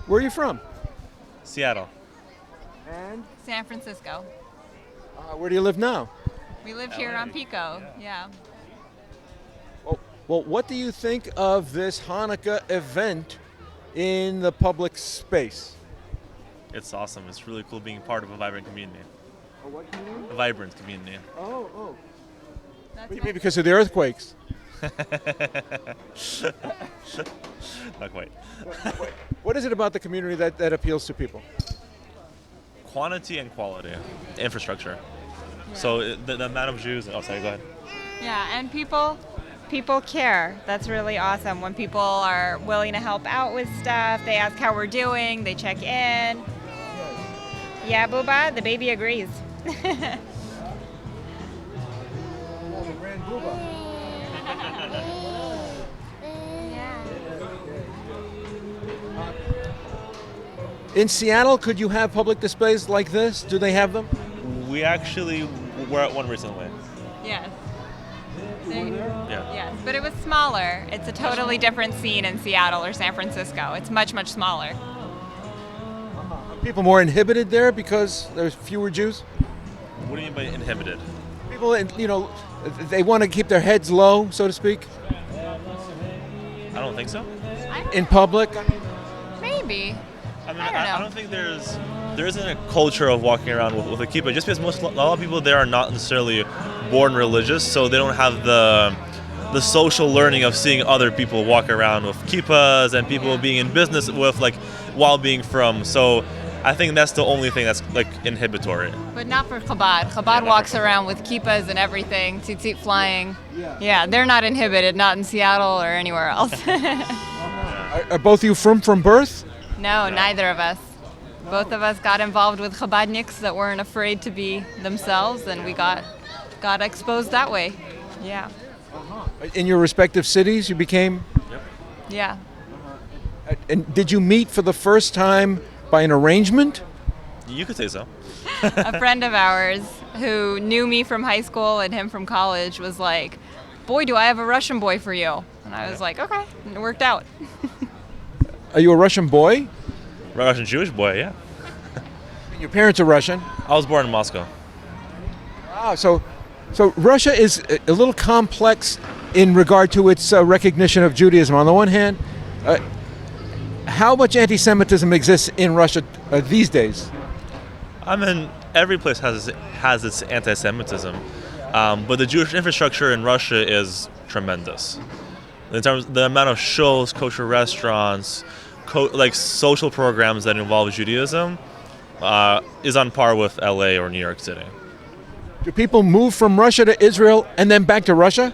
Where are you from? Seattle. And San Francisco. where do you live now? We live here on Pico. Yeah. Well, what do you think of this Hanukkah event in the public space? It's awesome. It's really cool being part of a vibrant community. Oh, what community? A vibrant community. Oh. That's Maybe because of the earthquakes. Not quite. What is it about the community that appeals to people? Quantity and quality. Infrastructure. So the amount of Jews... Oh, sorry, go ahead. Yeah, and people care. That's really awesome. When people are willing to help out with stuff, they ask how we're doing, they check in. Yeah, Booba, the baby agrees. In Seattle, could you have public displays like this? Do they have them? We actually were at one recently. Yes. Yeah. Yes, but it was smaller. It's a totally different scene in Seattle or San Francisco. It's much, much smaller. Are people more inhibited there because there's fewer Jews? What do you mean by inhibited? People, they want to keep their heads low, so to speak, I don't think so. in public. Maybe. I mean, I don't know. I don't think there isn't a culture of walking around with a kippah, just because a lot of people there are not necessarily born religious, so they don't have the social learning of seeing other people walk around with kippahs and people being in business with while being from. So I think that's the only thing that's inhibitory. But not for Chabad. Chabad walks around with kippahs and everything, tzitzit flying. Yeah, they're not inhibited, not in Seattle or anywhere else. Are both of you from birth? No, neither of us. Both of us got involved with Chabadniks that weren't afraid to be themselves, and we got exposed that way. Yeah. In your respective cities, you became... Yeah. And did you meet for the first time by an arrangement? You could say so. A friend of ours who knew me from high school and him from college was like, "Boy, do I have a Russian boy for you." And I was like, okay. And it worked out. Are you a Russian boy? Russian Jewish boy, yeah. Your parents are Russian. I was born in Moscow. Ah, so Russia is a little complex in regard to its recognition of Judaism. On the one hand, how much anti-Semitism exists in Russia these days? I mean, every place has its anti-Semitism, but the Jewish infrastructure in Russia is tremendous. In terms of the amount of shows, kosher restaurants, social programs that involve Judaism, is on par with LA or New York City. Do people move from Russia to Israel and then back to Russia?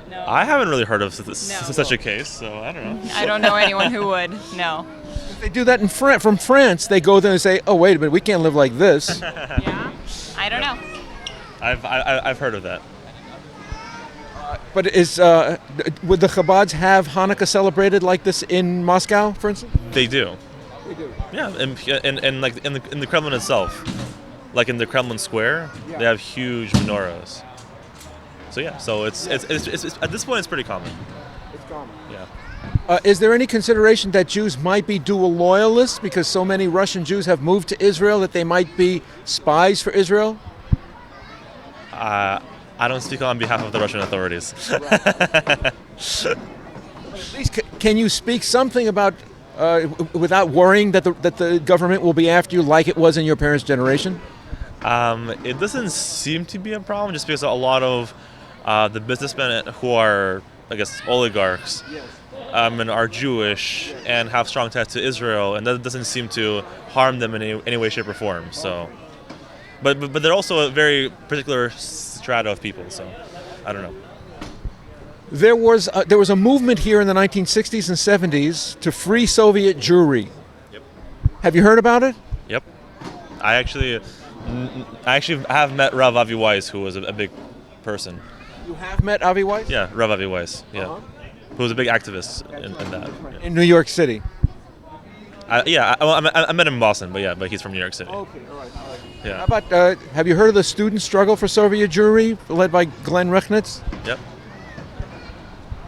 No. I haven't really heard of such a case, so I don't know. I don't know anyone who would. No. If they do that from France, they go there and say, "Oh, wait a minute, we can't live like this." Yeah? I don't know. I've heard of that. But would the Chabads have Hanukkah celebrated like this in Moscow, for instance? They do. They do. Yeah, and in the Kremlin itself, like in the Kremlin Square, they have huge menorahs. So yeah, so it's at this point it's pretty common. It's common. Yeah. Is there any consideration that Jews might be dual loyalists because so many Russian Jews have moved to Israel that they might be spies for Israel? I don't speak on behalf of the Russian authorities. At least can you speak something about without worrying that the government will be after you like it was in your parents' generation? It doesn't seem to be a problem, just because a lot of the businessmen who are, I guess, oligarchs, and are Jewish and have strong ties to Israel, and that doesn't seem to harm them in any way, shape, or form. So, but they're also a very particular strata of people. So, I don't know. There was a movement here in the 1960s and 70s to free Soviet Jewry. Yep. Have you heard about it? Yep. I actually have met Rav Avi Weiss, who was a big person. You have met Avi Weiss? Yeah, Rav Avi Weiss. Yeah, who was a big activist in that. Yeah. In New York City. I met him in Boston, but he's from New York City. Okay, all right. Yeah. How about, have you heard of the student struggle for Soviet Jewry led by Glenn Rechnitz? Yep.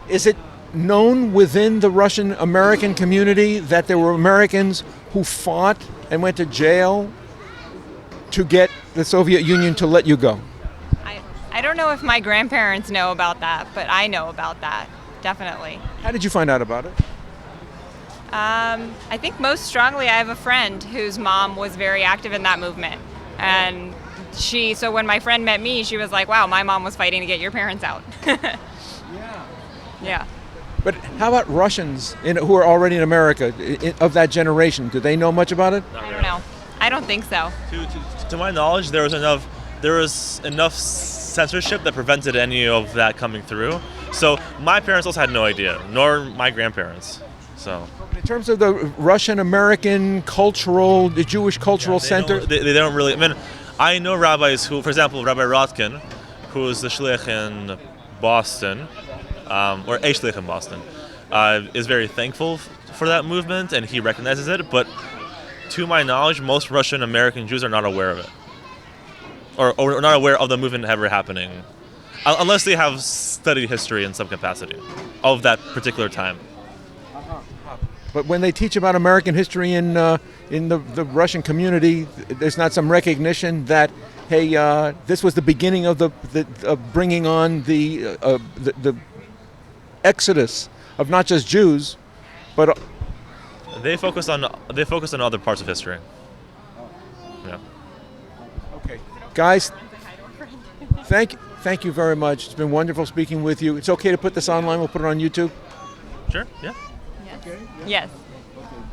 Is it known within the Russian American community that there were Americans who fought and went to jail to get the Soviet Union to let you go? I don't know if my grandparents know about that, but I know about that, definitely. How did you find out about it? I think most strongly I have a friend whose mom was very active in that movement. And so when my friend met me, she was like, wow, my mom was fighting to get your parents out. Yeah. But how about Russians who are already in America, of that generation? Do they know much about it? I don't know. I don't think so. To my knowledge, there was enough censorship that prevented any of that coming through. So my parents also had no idea, nor my grandparents. So in terms of the Russian American cultural, the Jewish cultural center, they don't really. I mean, I know rabbis who, for example, Rabbi Rotkin, who is the shliach in Boston, or a shliach in Boston, is very thankful for that movement, and he recognizes it. But to my knowledge, most Russian American Jews are not aware of it, or not aware of the movement ever happening, unless they have studied history in some capacity of that particular time. But when they teach about American history in the Russian community, there's not some recognition that, hey, this was the beginning of the bringing on the exodus of not just Jews, but they focus on other parts of history. Yeah. Okay, guys, thank you very much. It's been wonderful speaking with you. It's okay to put this online. We'll put it on YouTube. Sure. Yeah. Yes.